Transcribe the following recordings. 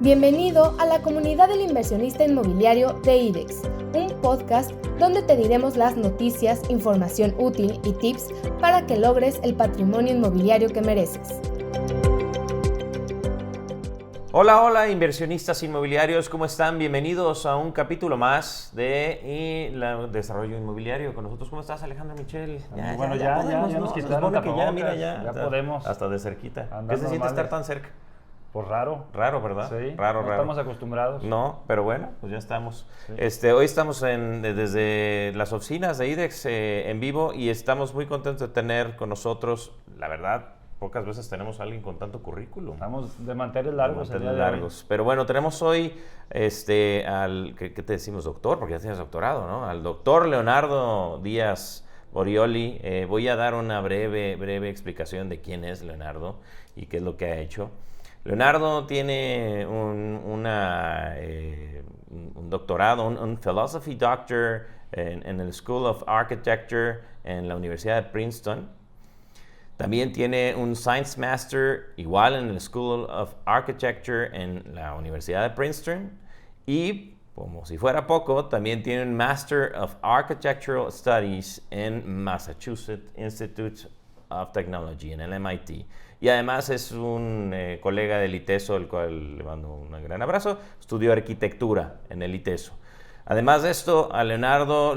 Bienvenido a la comunidad del inversionista inmobiliario de IDEX, un podcast donde te diremos las noticias, información útil y tips para que logres el patrimonio inmobiliario que mereces. Hola inversionistas inmobiliarios, ¿cómo están? Bienvenidos a un capítulo más de Desarrollo Inmobiliario. Con nosotros, ¿cómo estás, Alejandro Michel? Ya nos quitaron ya podemos. hasta de cerquita. Andar ¿Qué se siente normales. estar tan cerca? Pues raro. Raro, ¿verdad? Sí, Raro. estamos acostumbrados. No, pero bueno, pues ya estamos. Sí. Hoy estamos desde las oficinas de IDEX en vivo y estamos muy contentos de tener con nosotros, la verdad, pocas veces tenemos a alguien con tanto currículum. Estamos de manteles largos. Pero bueno, tenemos hoy ¿qué te decimos, doctor? Porque ya tienes doctorado, ¿no? Al doctor Leonardo Díaz Borioli. Voy a dar una breve explicación de quién es Leonardo y qué es lo que ha hecho. Leonardo tiene un doctorado, un Philosophy Doctor en el School of Architecture en la Universidad de Princeton. También tiene un Science Master igual en el School of Architecture en la Universidad de Princeton. Y, como si fuera poco, también tiene un Master of Architectural Studies en Massachusetts Institute of Technology, en el MIT. Y además es un colega del ITESO, al cual le mando un gran abrazo. Estudió arquitectura en el ITESO. Además de esto, a Leonardo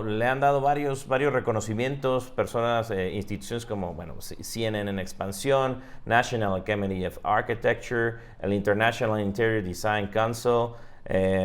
le han dado varios reconocimientos, personas, instituciones como CNN en expansión, National Academy of Architecture, el International Interior Design Council,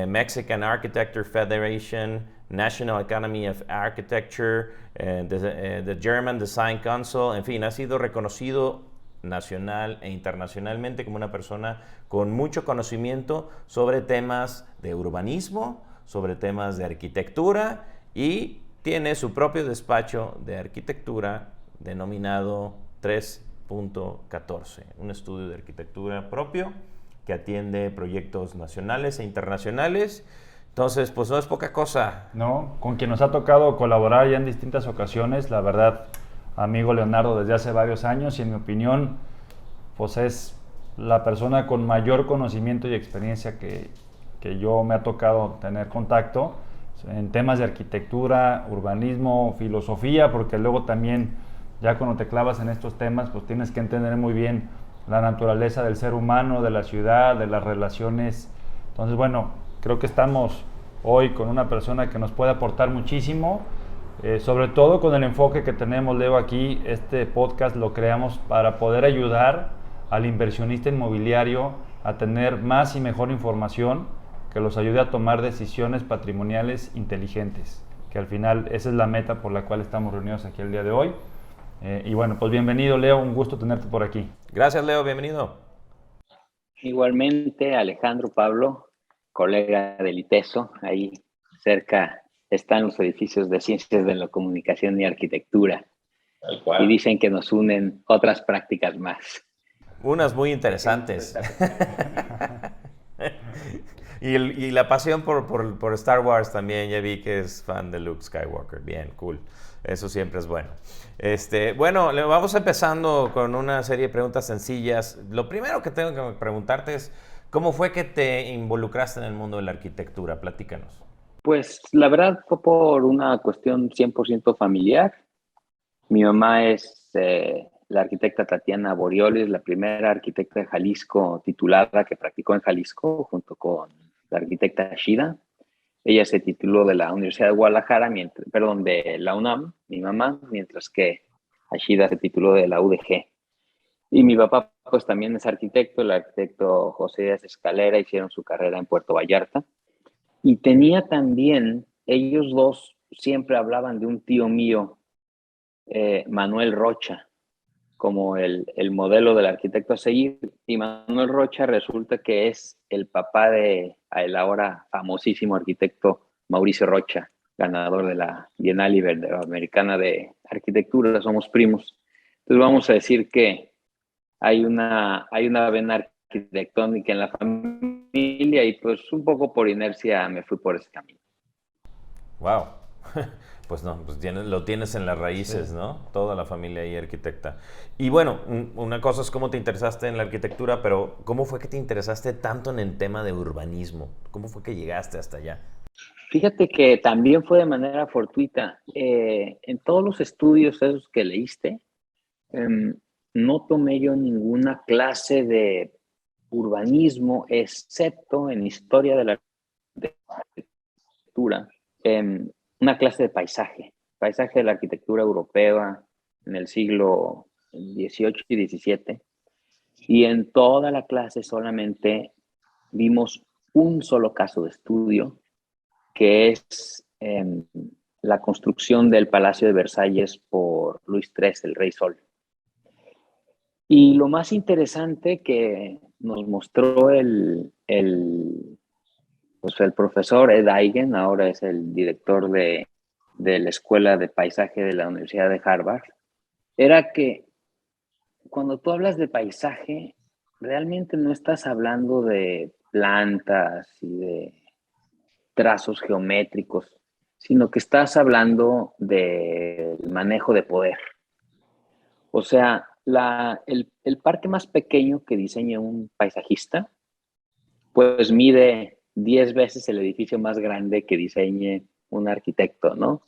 Mexican Architecture Federation, National Academy of Architecture, the German Design Council, en fin, ha sido reconocido nacional e internacionalmente como una persona con mucho conocimiento sobre temas de urbanismo, sobre temas de arquitectura, y tiene su propio despacho de arquitectura denominado 3.14, un estudio de arquitectura propio que atiende proyectos nacionales e internacionales. Entonces, pues no es poca cosa. No, con quien nos ha tocado colaborar ya en distintas ocasiones, la verdad, amigo Leonardo desde hace varios años, y en mi opinión, pues es la persona con mayor conocimiento y experiencia que yo me ha tocado tener contacto en temas de arquitectura, urbanismo, filosofía, porque luego también, ya cuando te clavas en estos temas, pues tienes que entender muy bien la naturaleza del ser humano, de la ciudad, de las relaciones. Entonces, bueno, creo que estamos hoy con una persona que nos puede aportar muchísimo, sobre todo con el enfoque que tenemos, Leo, aquí. Este podcast lo creamos para poder ayudar al inversionista inmobiliario a tener más y mejor información que los ayude a tomar decisiones patrimoniales inteligentes, que al final esa es la meta por la cual estamos reunidos aquí el día de hoy. Y bueno, pues bienvenido, Leo, un gusto tenerte por aquí. Gracias, Leo, bienvenido. Igualmente, Alejandro, Pablo, colega del ITESO, ahí cerca están los edificios de Ciencias de la Comunicación y Arquitectura. Y dicen que nos unen otras prácticas más. Unas muy interesantes. Y la pasión por Star Wars también, ya vi que es fan de Luke Skywalker. Bien, cool. Eso siempre es bueno. Bueno, vamos empezando con una serie de preguntas sencillas. Lo primero que tengo que preguntarte es, ¿cómo fue que te involucraste en el mundo de la arquitectura? Platícanos. Pues la verdad fue por una cuestión 100% familiar. Mi mamá es la arquitecta Tatiana Borioli, la primera arquitecta de Jalisco titulada que practicó en Jalisco junto con la arquitecta Shida. Ella se tituló de la Universidad de Guadalajara, de la UNAM, mi mamá, mientras que Ashida se tituló de la UDG. Y mi papá pues también es arquitecto, el arquitecto José Díaz Escalera, hicieron su carrera en Puerto Vallarta. Y tenía también, ellos dos siempre hablaban de un tío mío, Manuel Rocha, como el modelo del arquitecto a seguir. Y Manuel Rocha resulta que es el papá de el ahora famosísimo arquitecto Mauricio Rocha, ganador de la Bienal Iberoamericana de Arquitectura. Somos primos. Entonces vamos a decir que hay una vena arquitectónica en la familia, y pues un poco por inercia me fui por ese camino. Wow. Pues no, pues lo tienes en las raíces, sí. ¿No? Toda la familia ahí arquitecta. Y bueno, una cosa es cómo te interesaste en la arquitectura, pero ¿cómo fue que te interesaste tanto en el tema de urbanismo? ¿Cómo fue que llegaste hasta allá? Fíjate que también fue de manera fortuita. En todos los estudios esos que leíste, no tomé yo ninguna clase de urbanismo, excepto en historia de la arquitectura, una clase de paisaje de la arquitectura europea en el siglo XVIII y XVII. Y en toda la clase solamente vimos un solo caso de estudio, que es la construcción del Palacio de Versalles por Luis III, el Rey Sol. Y lo más interesante que nos mostró pues el profesor Ed Eigen, ahora es el director de la Escuela de Paisaje de la Universidad de Harvard, era que cuando tú hablas de paisaje, realmente no estás hablando de plantas y de trazos geométricos, sino que estás hablando del manejo de poder. O sea, el parque más pequeño que diseña un paisajista, pues mide 10 veces el edificio más grande que diseñe un arquitecto, ¿no?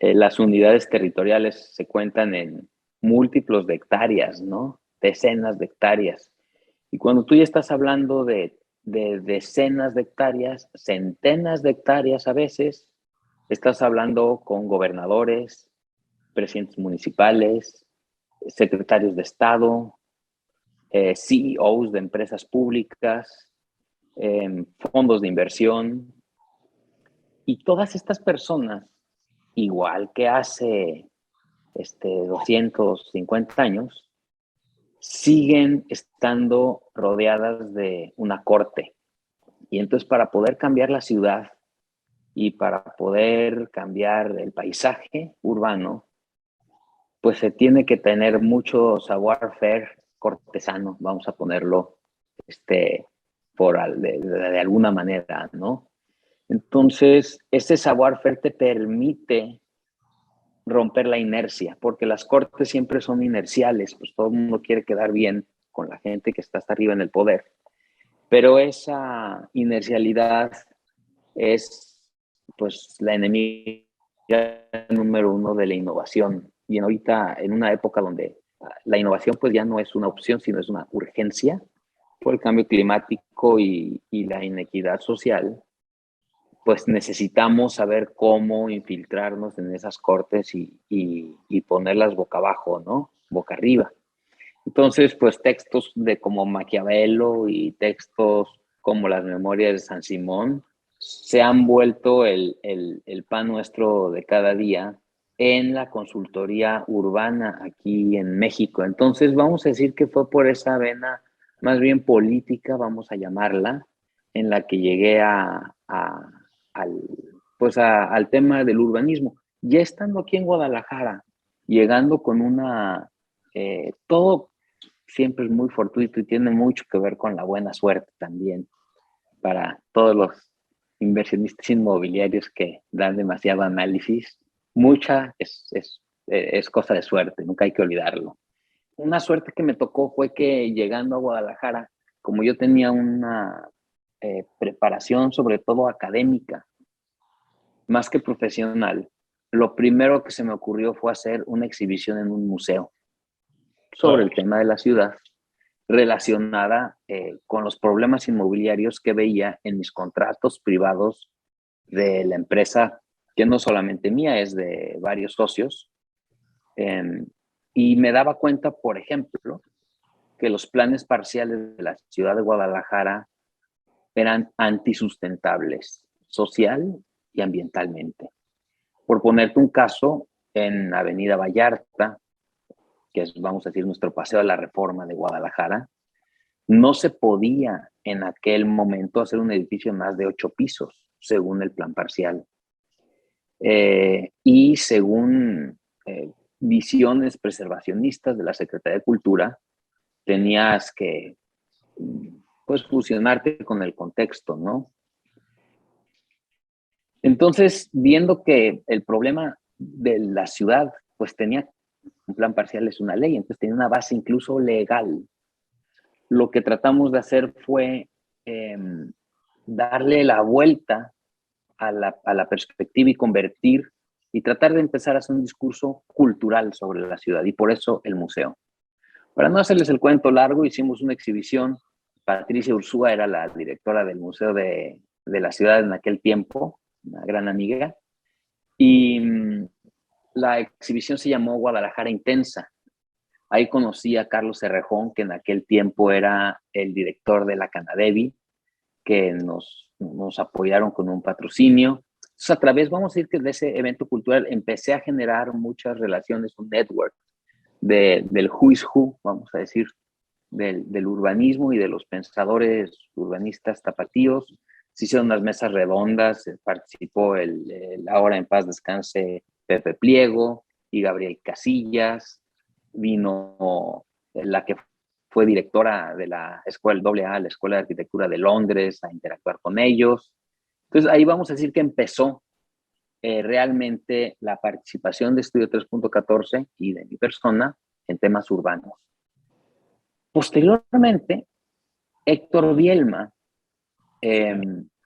Las unidades territoriales se cuentan en múltiplos de hectáreas, ¿no? Decenas de hectáreas. Y cuando tú ya estás hablando de decenas de hectáreas, centenas de hectáreas a veces, estás hablando con gobernadores, presidentes municipales, secretarios de Estado, CEOs de empresas públicas, fondos de inversión. Y todas estas personas, igual que hace 250 años, siguen estando rodeadas de una corte. Y entonces para poder cambiar la ciudad y para poder cambiar el paisaje urbano, pues se tiene que tener mucho savoir-faire cortesano, vamos a ponerlo de alguna manera, ¿no? Entonces, ese savoir-faire te permite romper la inercia, porque las cortes siempre son inerciales, pues todo el mundo quiere quedar bien con la gente que está hasta arriba en el poder, pero esa inercialidad es pues la enemiga número uno de la innovación. Y ahorita, en una época donde la innovación pues ya no es una opción, sino es una urgencia por el cambio climático y la inequidad social, pues necesitamos saber cómo infiltrarnos en esas cortes y ponerlas boca abajo, ¿no? Boca arriba. Entonces, pues textos de como Maquiavelo y textos como las Memorias de San Simón se han vuelto el pan nuestro de cada día en la consultoría urbana aquí en México. Entonces, vamos a decir que fue por esa vena más bien política, vamos a llamarla, en la que llegué al tema del urbanismo. Ya estando aquí en Guadalajara, llegando con todo siempre es muy fortuito y tiene mucho que ver con la buena suerte también para todos los inversionistas inmobiliarios que dan demasiado análisis. Mucha es cosa de suerte, nunca hay que olvidarlo. Una suerte que me tocó fue que llegando a Guadalajara, como yo tenía una preparación sobre todo académica, más que profesional, lo primero que se me ocurrió fue hacer una exhibición en un museo sobre el tema de la ciudad, relacionada con los problemas inmobiliarios que veía en mis contratos privados de la empresa, que no solamente mía, es de varios socios. Y me daba cuenta, por ejemplo, que los planes parciales de la ciudad de Guadalajara eran antisustentables, social y ambientalmente. Por ponerte un caso, en Avenida Vallarta, que es, vamos a decir, nuestro paseo de la Reforma de Guadalajara, no se podía en aquel momento hacer un edificio más de 8 pisos, según el plan parcial. Y según visiones preservacionistas de la Secretaría de Cultura, tenías que pues fusionarte con el contexto, ¿no? Entonces, viendo que el problema de la ciudad, pues tenía un plan parcial, es una ley, entonces tenía una base incluso legal. Lo que tratamos de hacer fue darle la vuelta a la perspectiva y convertir y tratar de empezar a hacer un discurso cultural sobre la ciudad, y por eso el museo. Para no hacerles el cuento largo, hicimos una exhibición. Patricia Ursúa era la directora del Museo de la Ciudad en aquel tiempo, una gran amiga, y la exhibición se llamó Guadalajara Intensa. Ahí conocí a Carlos Cerrejón, que en aquel tiempo era el director de la Canadevi, que nos apoyaron con un patrocinio. Entonces, a través, vamos a decir que de ese evento cultural, empecé a generar muchas relaciones, un network del who is who, vamos a decir, del urbanismo y de los pensadores urbanistas tapatíos. Se hicieron unas mesas redondas, participó el ahora en paz descanse Pepe Pliego y Gabriel Casillas, vino la que fue directora de la escuela AA, la Escuela de Arquitectura de Londres, a interactuar con ellos. Entonces ahí vamos a decir que empezó realmente la participación de Estudio 3.14 y de mi persona en temas urbanos. Posteriormente, Héctor Bielma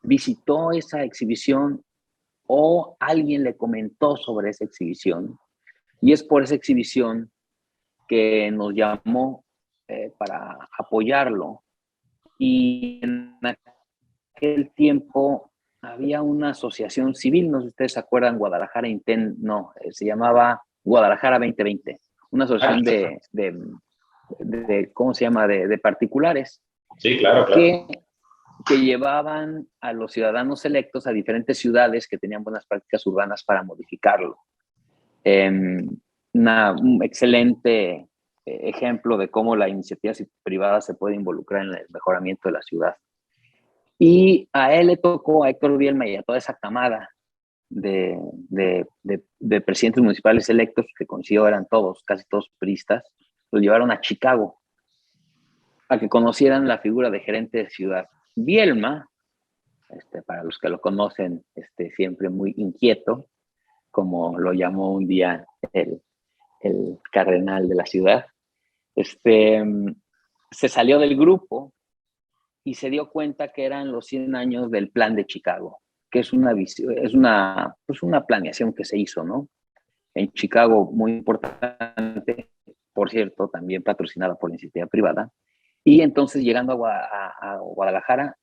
visitó esa exhibición o alguien le comentó sobre esa exhibición, y es por esa exhibición que nos llamó para apoyarlo. Y en aquel tiempo había una asociación civil, no sé si ustedes se acuerdan, Guadalajara se llamaba Guadalajara 2020, una asociación de ¿cómo se llama?, de particulares. Sí, claro. Que llevaban a los ciudadanos electos a diferentes ciudades que tenían buenas prácticas urbanas para modificarlo. Un excelente ejemplo de cómo la iniciativa privada se puede involucrar en el mejoramiento de la ciudad. Y a él le tocó, a Héctor Bielma y a toda esa camada de presidentes municipales electos, que coincidió eran todos, casi todos priistas, los llevaron a Chicago a que conocieran la figura de gerente de ciudad. Bielma, para los que lo conocen, siempre muy inquieto, como lo llamó un día el cardenal de la ciudad, se salió del grupo y se dio cuenta que eran los 100 años del Plan de Chicago, que es una planeación que se hizo, ¿no? En Chicago, muy importante, por cierto, también patrocinada por la iniciativa privada. Y entonces, llegando a Guadalajara,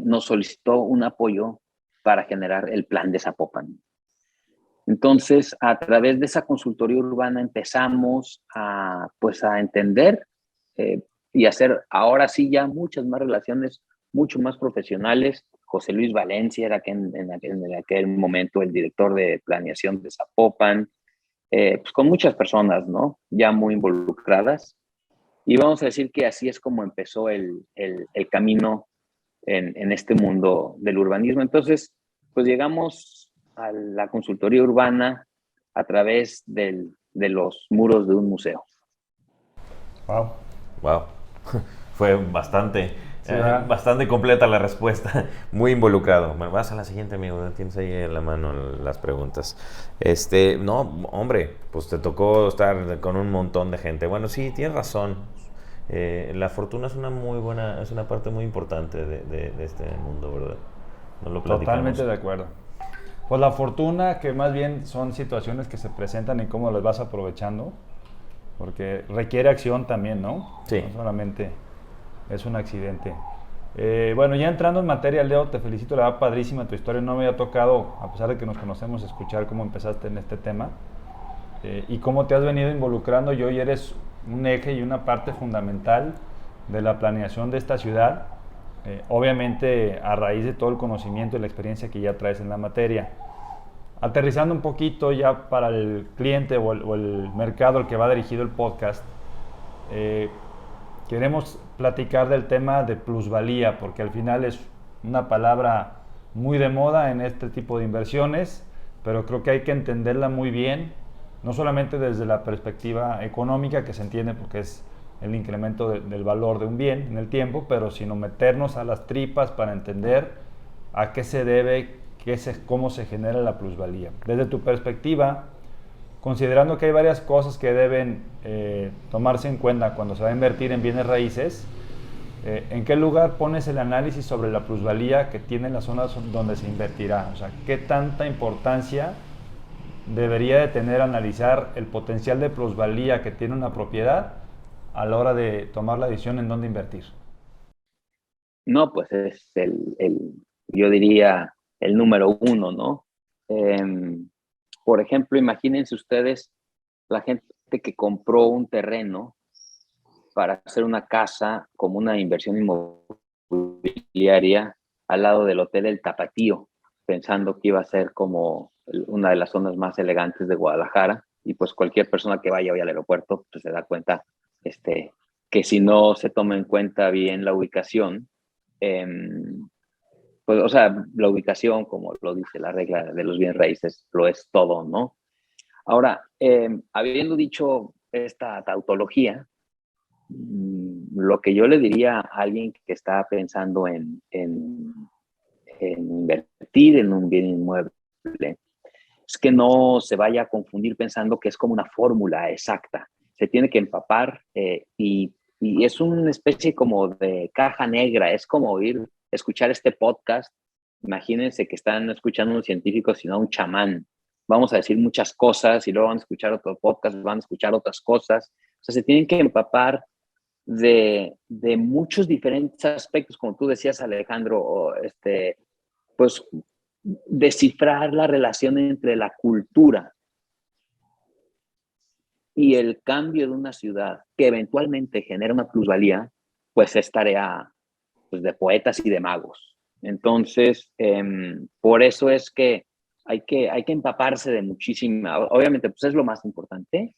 nos solicitó un apoyo para generar el plan de Zapopan. Entonces, a través de esa consultoría urbana empezamos a entender y hacer ahora sí ya muchas más relaciones, mucho más profesionales. José Luis Valencia era en aquel momento el director de planeación de Zapopan, con muchas personas, ¿no?, ya muy involucradas. Y vamos a decir que así es como empezó el camino en este mundo del urbanismo. Entonces, pues llegamos a la consultoría urbana a través de los muros de un museo. Wow. Fue bastante completa la respuesta. Muy involucrado. Vas a la siguiente, amigo. Tienes ahí en la mano las preguntas. No, hombre, pues te tocó estar con un montón de gente. Bueno, sí, tienes razón. La fortuna es una parte muy importante de este mundo, ¿verdad? No lo platicamos. Totalmente de acuerdo. Pues la fortuna, que más bien son situaciones que se presentan y cómo las vas aprovechando, porque requiere acción también, ¿no? Sí. No solamente es un accidente. Bueno, ya entrando en materia, Leo, te felicito, la verdad padrísima tu historia. No me había tocado, a pesar de que nos conocemos, escuchar cómo empezaste en este tema y cómo te has venido involucrando y hoy eres un eje y una parte fundamental de la planeación de esta ciudad. Obviamente a raíz de todo el conocimiento y la experiencia que ya traes en la materia. Aterrizando un poquito ya para el cliente o el mercado al que va dirigido el podcast, queremos platicar del tema de plusvalía, porque al final es una palabra muy de moda en este tipo de inversiones, pero creo que hay que entenderla muy bien, no solamente desde la perspectiva económica, que se entiende porque es el incremento del valor de un bien en el tiempo, pero sino meternos a las tripas para entender a qué se debe, cómo se genera la plusvalía. Desde tu perspectiva, considerando que hay varias cosas que deben tomarse en cuenta cuando se va a invertir en bienes raíces, ¿en qué lugar pones el análisis sobre la plusvalía que tiene la zona donde se invertirá? O sea, ¿qué tanta importancia debería de tener analizar el potencial de plusvalía que tiene una propiedad a la hora de tomar la decisión en dónde invertir? No, pues es yo diría, el número uno, ¿no? Por ejemplo, imagínense ustedes la gente que compró un terreno para hacer una casa como una inversión inmobiliaria al lado del Hotel El Tapatío, pensando que iba a ser como una de las zonas más elegantes de Guadalajara, y pues cualquier persona que vaya hoy al aeropuerto pues se da cuenta que si no se toma en cuenta bien la ubicación, pues, o sea, la ubicación, como lo dice la regla de los bienes raíces, lo es todo, ¿no? Ahora, habiendo dicho esta tautología, lo que yo le diría a alguien que está pensando en invertir en un bien inmueble es que no se vaya a confundir pensando que es como una fórmula exacta. Se tiene que empapar y es una especie como de caja negra. Es como escuchar este podcast. Imagínense que están escuchando un científico, sino un chamán. Vamos a decir muchas cosas y luego van a escuchar otro podcast, van a escuchar otras cosas. O sea, se tienen que empapar de muchos diferentes aspectos, como tú decías, Alejandro, pues descifrar la relación entre la cultura y el cambio de una ciudad que eventualmente genera una plusvalía, pues es tarea pues, de poetas y de magos. Entonces, por eso es que hay que empaparse de muchísima, obviamente pues es lo más importante,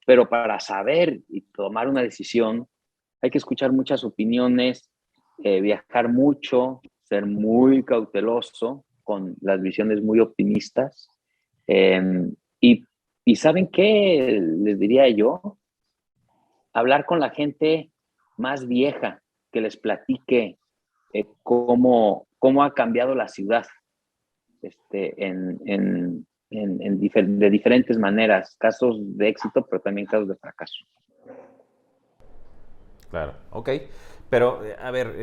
pero para saber y tomar una decisión hay que escuchar muchas opiniones, viajar mucho, ser muy cauteloso con las visiones muy optimistas. Y, y ¿saben qué les diría yo? Hablar con la gente más vieja, que les platique cómo ha cambiado la ciudad de diferentes maneras, casos de éxito, pero también casos de fracaso. Claro, ok. Pero, a ver,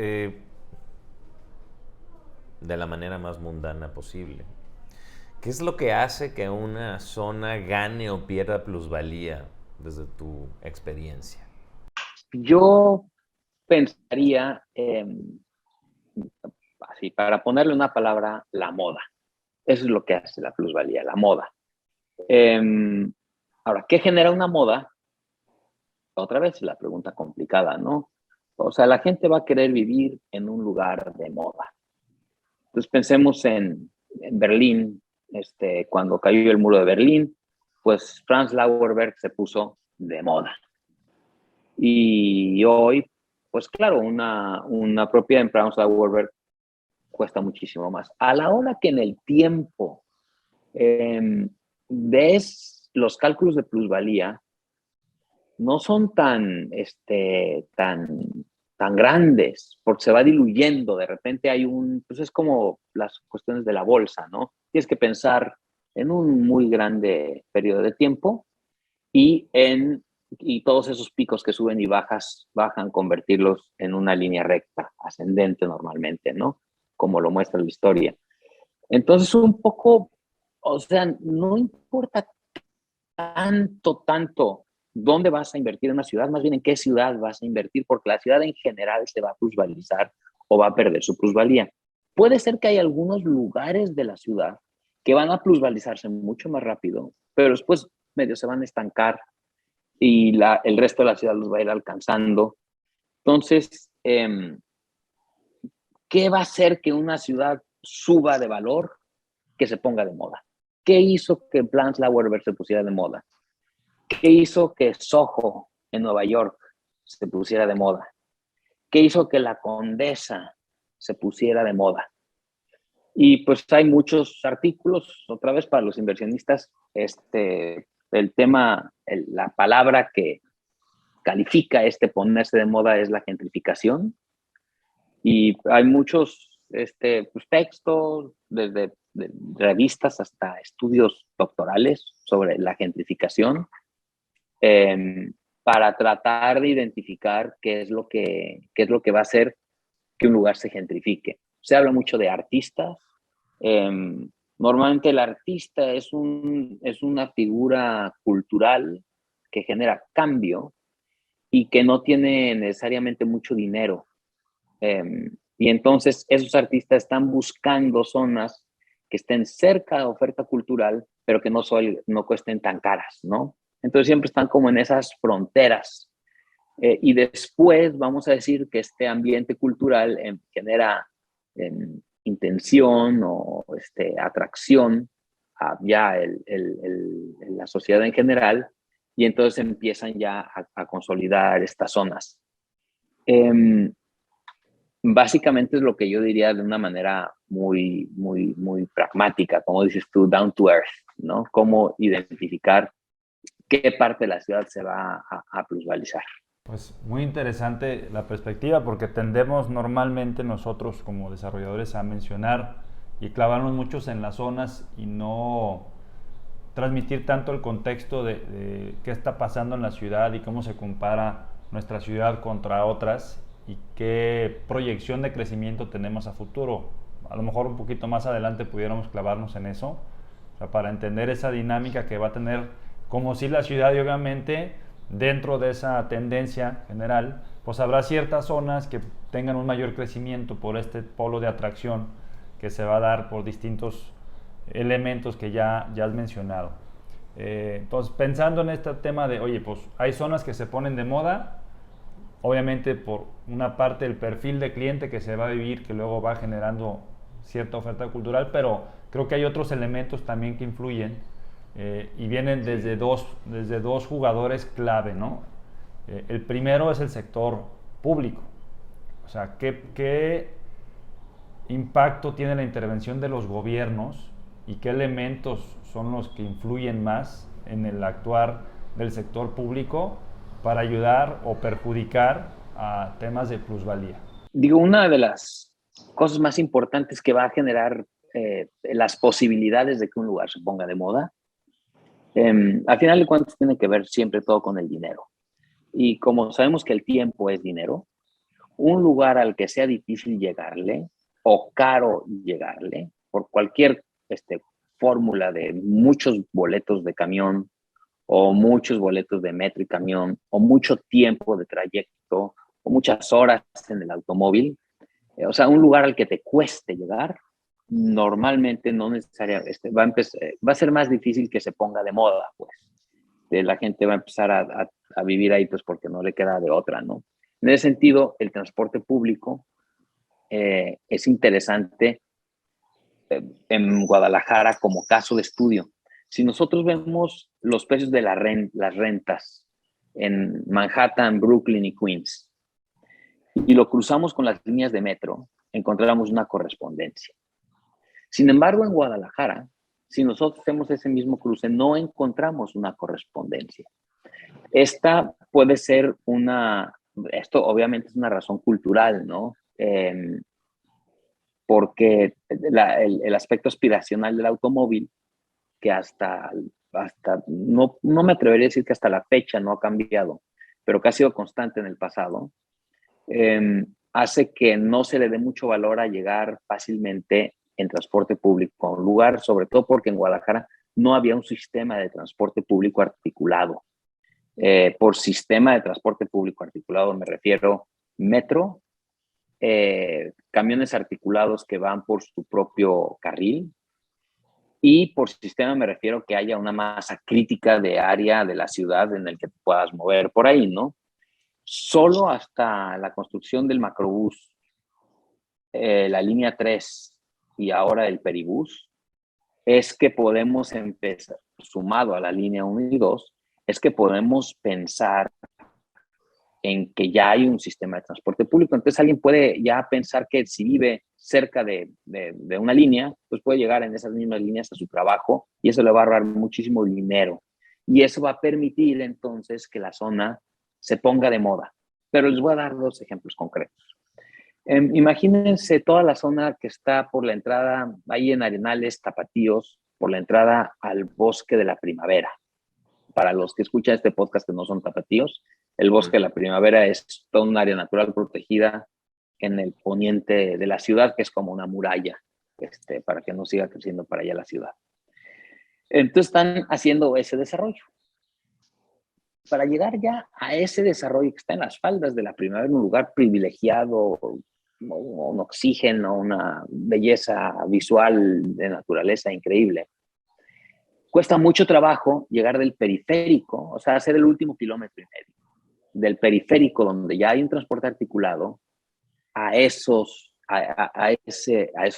de la manera más mundana posible. ¿Qué es lo que hace que una zona gane o pierda plusvalía desde tu experiencia? Yo pensaría, así, para ponerle una palabra, la moda. Eso es lo que hace la plusvalía, la moda. Ahora, ¿qué genera una moda? Otra vez la pregunta complicada, ¿no? O sea, la gente va a querer vivir en un lugar de moda. Entonces pensemos en Berlín, cuando cayó el muro de Berlín, pues Franz Lauerberg se puso de moda. Y hoy, pues claro, una propiedad en Franz Lauerberg cuesta muchísimo más. A la hora que en el tiempo ves los cálculos de plusvalía, no son tan grandes, porque se va diluyendo. De repente hay pues es como las cuestiones de la bolsa, ¿no? Tienes que pensar en un muy grande periodo de tiempo y todos esos picos que suben y bajan, convertirlos en una línea recta, ascendente normalmente, ¿no? Como lo muestra la historia. Entonces, un poco, o sea, no importa tanto dónde vas a invertir en una ciudad, más bien en qué ciudad vas a invertir, porque la ciudad en general se va a plusvalizar o va a perder su plusvalía. Puede ser que hay algunos lugares de la ciudad que van a plusvalizarse mucho más rápido, pero después medio se van a estancar y el resto de la ciudad los va a ir alcanzando. Entonces, ¿qué va a hacer que una ciudad suba de valor? Que se ponga de moda. ¿Qué hizo que Franz Lauerberg se pusiera de moda? ¿Qué hizo que Soho en Nueva York se pusiera de moda? ¿Qué hizo que la Condesa se pusiera de moda? Y pues hay muchos artículos, otra vez para los inversionistas, el tema, la palabra que califica ponerse de moda es la gentrificación. Y hay muchos pues, textos, desde revistas hasta estudios doctorales sobre la gentrificación, para tratar de identificar qué es lo que va a hacer que un lugar se gentrifique. Se habla mucho de artistas. Normalmente el artista es una figura cultural que genera cambio y que no tiene necesariamente mucho dinero. Y entonces esos artistas están buscando zonas que estén cerca de oferta cultural, pero que no cuesten tan caras, ¿no? Entonces siempre están como en esas fronteras. Y después vamos a decir que este ambiente cultural genera intención o atracción a ya la sociedad en general, y entonces empiezan ya a consolidar estas zonas. Básicamente es lo que yo diría de una manera muy, muy, muy pragmática, como dices tú, down to earth, ¿no? Cómo identificar qué parte de la ciudad se va a plusvalizar. Pues muy interesante la perspectiva, porque tendemos normalmente nosotros como desarrolladores a mencionar y clavarnos muchos en las zonas y no transmitir tanto el contexto de qué está pasando en la ciudad y cómo se compara nuestra ciudad contra otras y qué proyección de crecimiento tenemos a futuro. A lo mejor un poquito más adelante pudiéramos clavarnos en eso, o sea, para entender esa dinámica que va a tener como si la ciudad, y obviamente dentro de esa tendencia general, pues habrá ciertas zonas que tengan un mayor crecimiento por este polo de atracción que se va a dar por distintos elementos que ya has mencionado. Entonces, pensando en este tema de, oye, pues hay zonas que se ponen de moda, obviamente por una parte el perfil de cliente que se va a vivir, que luego va generando cierta oferta cultural, pero creo que hay otros elementos también que influyen, y vienen desde dos jugadores clave, ¿no? El primero es el sector público. O sea, ¿qué impacto tiene la intervención de los gobiernos y qué elementos son los que influyen más en el actuar del sector público para ayudar o perjudicar a temas de plusvalía? Digo, una de las cosas más importantes que va a generar las posibilidades de que un lugar se ponga de moda, al final de cuentas tiene que ver siempre todo con el dinero. Y como sabemos que el tiempo es dinero, un lugar al que sea difícil llegarle o caro llegarle, por cualquier fórmula de muchos boletos de camión o muchos boletos de metro y camión o mucho tiempo de trayecto o muchas horas en el automóvil, o sea, un lugar al que te cueste llegar, normalmente no necesariamente va a ser más difícil que se ponga de moda, pues. La gente va a empezar a vivir ahí, pues, porque no le queda de otra, ¿no? En ese sentido, el transporte público es interesante en Guadalajara como caso de estudio. Si nosotros vemos los precios de las rentas en Manhattan, Brooklyn y Queens, y lo cruzamos con las líneas de metro, encontramos una correspondencia. Sin embargo, en Guadalajara, si nosotros hacemos ese mismo cruce, no encontramos una correspondencia. Esta puede ser esto obviamente es una razón cultural, ¿no? Porque el aspecto aspiracional del automóvil, que hasta no me atrevería a decir que hasta la fecha no ha cambiado, pero que ha sido constante en el pasado, hace que no se le dé mucho valor a llegar fácilmente en transporte público a un lugar, sobre todo porque en Guadalajara no había un sistema de transporte público articulado. Por sistema de transporte público articulado me refiero metro, camiones articulados que van por su propio carril, y por sistema me refiero que haya una masa crítica de área de la ciudad en el que te puedas mover por ahí, ¿no? Solo hasta la construcción del macrobús, la línea 3 y ahora el peribús, es que podemos empezar, sumado a la línea 1 y 2, es que podemos pensar en que ya hay un sistema de transporte público. Entonces alguien puede ya pensar que si vive cerca de una línea, pues puede llegar en esas mismas líneas a su trabajo, y eso le va a ahorrar muchísimo dinero. Y eso va a permitir entonces que la zona se ponga de moda. Pero les voy a dar dos ejemplos concretos. Imagínense toda la zona que está por la entrada, ahí en Arenales, Tapatíos, por la entrada al Bosque de la Primavera. Para los que escuchan este podcast que no son tapatíos, el Bosque de la Primavera es toda un área natural protegida en el poniente de la ciudad, que es como una muralla, para que no siga creciendo para allá la ciudad. Entonces están haciendo ese desarrollo. Para llegar ya a ese desarrollo que está en las faldas de la primavera, un lugar privilegiado, un oxígeno, una belleza visual de naturaleza increíble, cuesta mucho trabajo llegar del periférico, o sea, hacer el último kilómetro y medio, del periférico donde ya hay un transporte articulado, a esos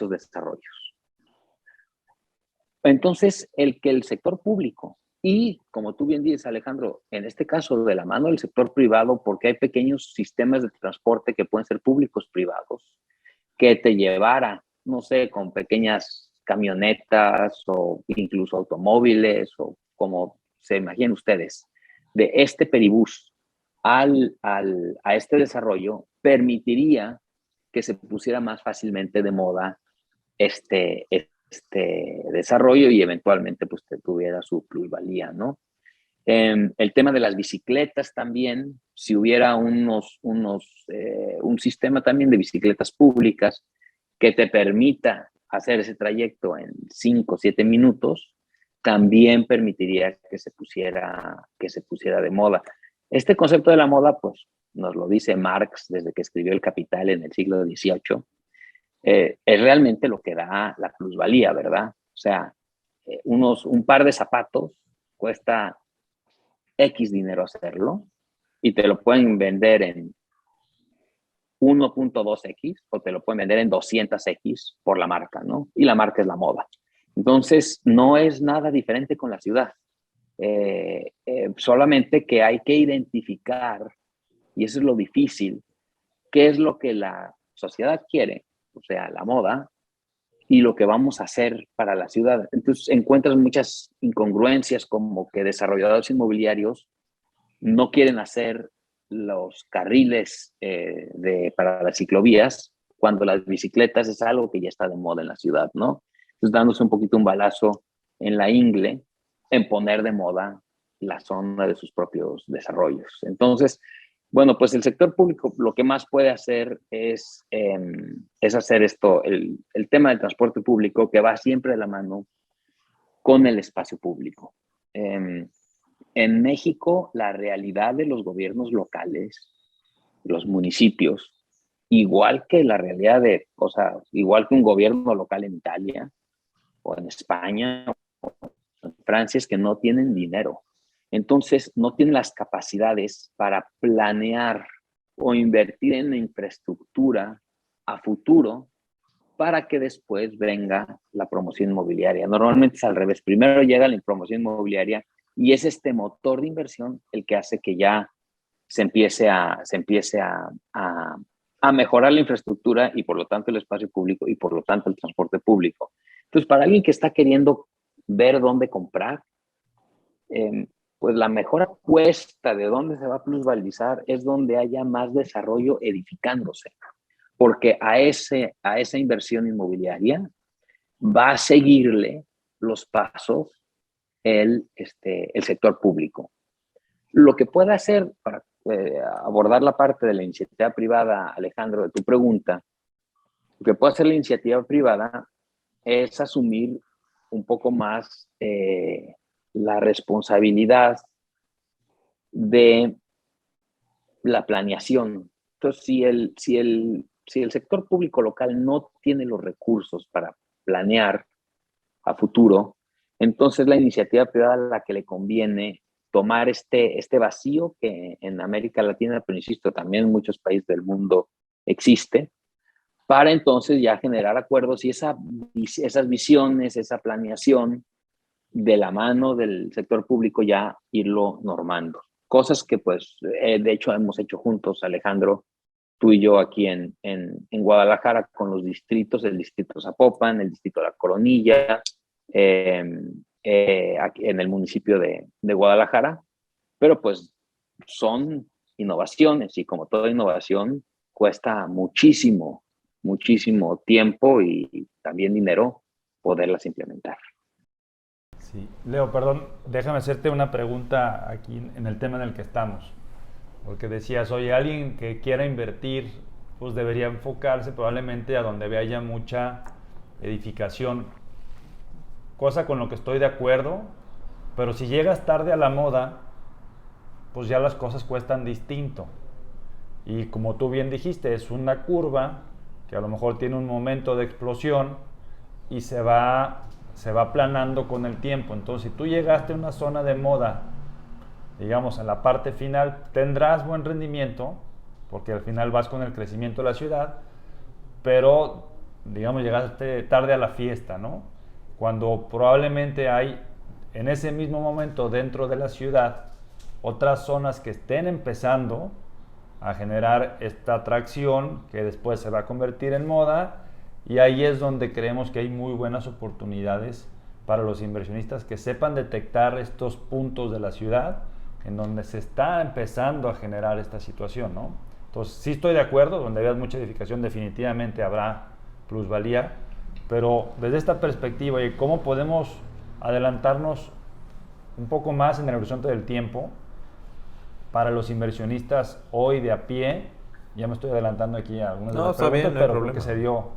desarrollos. Entonces, el que el sector público y, como tú bien dices, Alejandro, en este caso de la mano del sector privado, porque hay pequeños sistemas de transporte que pueden ser públicos privados, que te llevara, no sé, con pequeñas camionetas o incluso automóviles o como se imaginen ustedes, de este peribús a este desarrollo, permitiría que se pusiera más fácilmente de moda este desarrollo y eventualmente pues tuviera su plusvalía, ¿no? El tema de las bicicletas también, si hubiera un sistema también de bicicletas públicas que te permita hacer ese trayecto en 5 o 7 minutos, también permitiría que se pusiera de moda. Este concepto de la moda, pues nos lo dice Marx desde que escribió El Capital en el siglo XVIII, es realmente lo que da la plusvalía, ¿verdad? O sea, un par de zapatos cuesta X dinero hacerlo y te lo pueden vender en 1.2X o te lo pueden vender en 200X por la marca, ¿no? Y la marca es la moda. Entonces, no es nada diferente con la ciudad. Solamente que hay que identificar, y eso es lo difícil, qué es lo que la sociedad quiere, o sea, la moda, y lo que vamos a hacer para la ciudad. Entonces encuentras muchas incongruencias como que desarrolladores inmobiliarios no quieren hacer los carriles para las ciclovías cuando las bicicletas es algo que ya está de moda en la ciudad, ¿no? Entonces dándose un poquito un balazo en la ingle en poner de moda la zona de sus propios desarrollos. Entonces, bueno, pues el sector público lo que más puede hacer es hacer esto, el tema del transporte público que va siempre de la mano con el espacio público. En México, la realidad de los gobiernos locales, los municipios, igual que la realidad igual que un gobierno local en Italia o en España o en Francia, es que no tienen dinero. Entonces, no tienen las capacidades para planear o invertir en la infraestructura a futuro para que después venga la promoción inmobiliaria. Normalmente es al revés. Primero llega la promoción inmobiliaria y es este motor de inversión el que hace que ya se empiece a mejorar la infraestructura y por lo tanto el espacio público y por lo tanto el transporte público. Entonces, para alguien que está queriendo ver dónde comprar, pues la mejor apuesta de dónde se va a plusvalizar es donde haya más desarrollo edificándose, porque a esa inversión inmobiliaria va a seguirle los pasos el sector público. Lo que puede hacer para abordar la parte de la iniciativa privada, Alejandro, de tu pregunta, lo que puede hacer la iniciativa privada es asumir un poco más la responsabilidad de la planeación. Entonces, si el sector público local no tiene los recursos para planear a futuro, entonces la iniciativa privada a la que le conviene tomar este vacío que en América Latina, pero insisto, también en muchos países del mundo existe, para entonces ya generar acuerdos y esas visiones, esa planeación de la mano del sector público ya irlo normando. Cosas que pues de hecho hemos hecho juntos, Alejandro, tú y yo aquí en Guadalajara con los distritos, el distrito Zapopan, el distrito La Coronilla, aquí en el municipio de Guadalajara, pero pues son innovaciones y como toda innovación cuesta muchísimo, muchísimo tiempo y también dinero poderlas implementar. Sí. Leo, perdón, déjame hacerte una pregunta aquí en el tema en el que estamos. Porque decías, oye, alguien que quiera invertir, pues debería enfocarse probablemente a donde haya mucha edificación, cosa con lo que estoy de acuerdo, pero si llegas tarde a la moda, pues ya las cosas cuestan distinto. Y como tú bien dijiste, es una curva que a lo mejor tiene un momento de explosión y se va aplanando con el tiempo. Entonces, si tú llegaste a una zona de moda, digamos, en la parte final, tendrás buen rendimiento, porque al final vas con el crecimiento de la ciudad, pero, digamos, llegaste tarde a la fiesta, ¿no? Cuando probablemente hay, en ese mismo momento, dentro de la ciudad, otras zonas que estén empezando a generar esta atracción que después se va a convertir en moda, y ahí es donde creemos que hay muy buenas oportunidades para los inversionistas que sepan detectar estos puntos de la ciudad en donde se está empezando a generar esta situación, ¿no? Entonces, sí estoy de acuerdo, donde veas mucha edificación definitivamente habrá plusvalía, pero desde esta perspectiva, ¿cómo podemos adelantarnos un poco más en el horizonte del tiempo para los inversionistas hoy de a pie? Ya me estoy adelantando aquí a algunas de las preguntas, bien, no hay pero creo problema. que se dio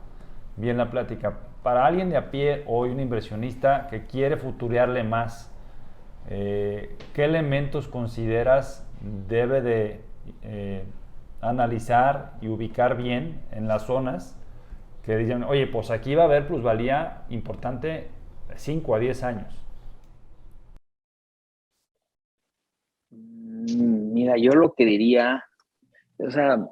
bien la plática. Para alguien de a pie hoy, un inversionista que quiere futurearle más, ¿qué elementos consideras debe de analizar y ubicar bien en las zonas que digan, oye, pues aquí va a haber plusvalía importante de 5 a 10 años? Mira, yo lo que diría, o sea,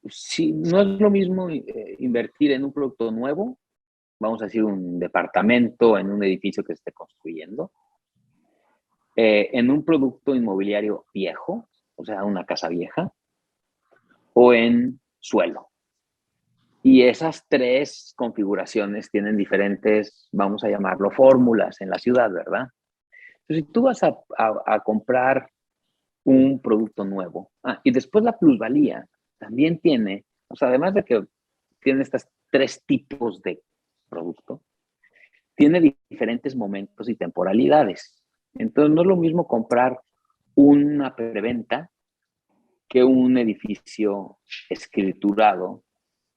si no es lo mismo invertir en un producto nuevo, vamos a decir un departamento en un edificio que se esté construyendo, en un producto inmobiliario viejo, o sea, una casa vieja, o en suelo. Y esas tres configuraciones tienen diferentes, vamos a llamarlo, fórmulas en la ciudad, ¿verdad? Entonces, si tú vas a comprar un producto nuevo, y después la plusvalía también tiene, o sea, además de que tiene estos tres tipos de producto, tiene diferentes momentos y temporalidades. Entonces, no es lo mismo comprar una preventa que un edificio escriturado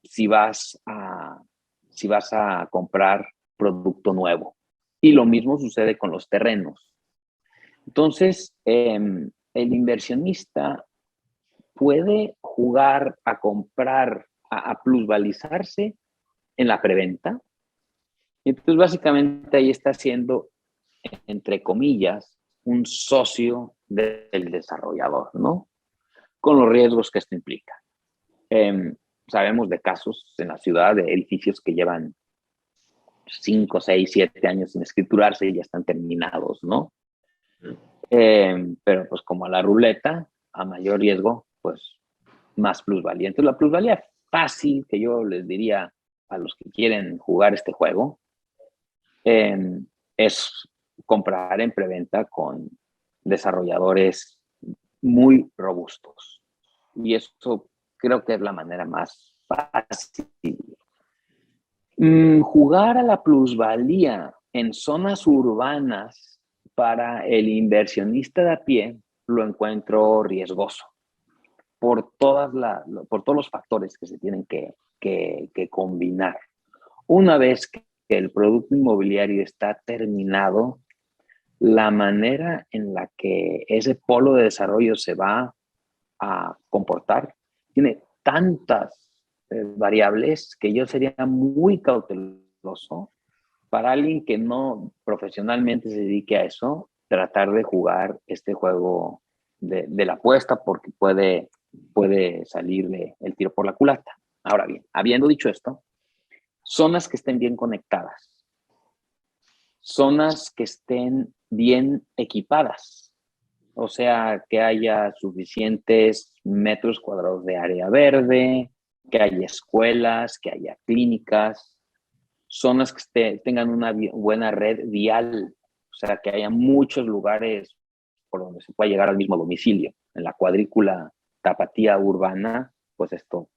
si vas a comprar producto nuevo. Y lo mismo sucede con los terrenos. Entonces, el inversionista puede jugar a comprar, a plusvalizarse en la preventa. Entonces, básicamente ahí está siendo, entre comillas, un socio del desarrollador, ¿no? Con los riesgos que esto implica. Sabemos de casos en la ciudad de edificios que llevan 5, 6, 7 años sin escriturarse y ya están terminados, ¿no? Pero pues como a la ruleta, a mayor riesgo, pues más plusvalía. Entonces la plusvalía fácil que yo les diría a los que quieren jugar este juego es comprar en preventa con desarrolladores muy robustos. Y eso creo que es la manera más fácil. Jugar a la plusvalía en zonas urbanas para el inversionista de a pie lo encuentro riesgoso por todos los factores que se tienen que combinar. Una vez que el producto inmobiliario está terminado, la manera en la que ese polo de desarrollo se va a comportar tiene tantas variables que yo sería muy cauteloso para alguien que no profesionalmente se dedique a eso, tratar de jugar este juego de la apuesta porque puede salir el tiro por la culata. Ahora bien, habiendo dicho esto, zonas que estén bien conectadas, zonas que estén bien equipadas, o sea, que haya suficientes metros cuadrados de área verde, que haya escuelas, que haya clínicas, zonas que tengan una buena red vial, o sea, que haya muchos lugares por donde se pueda llegar al mismo domicilio. en la cuadrícula tapatía urbana, pues esto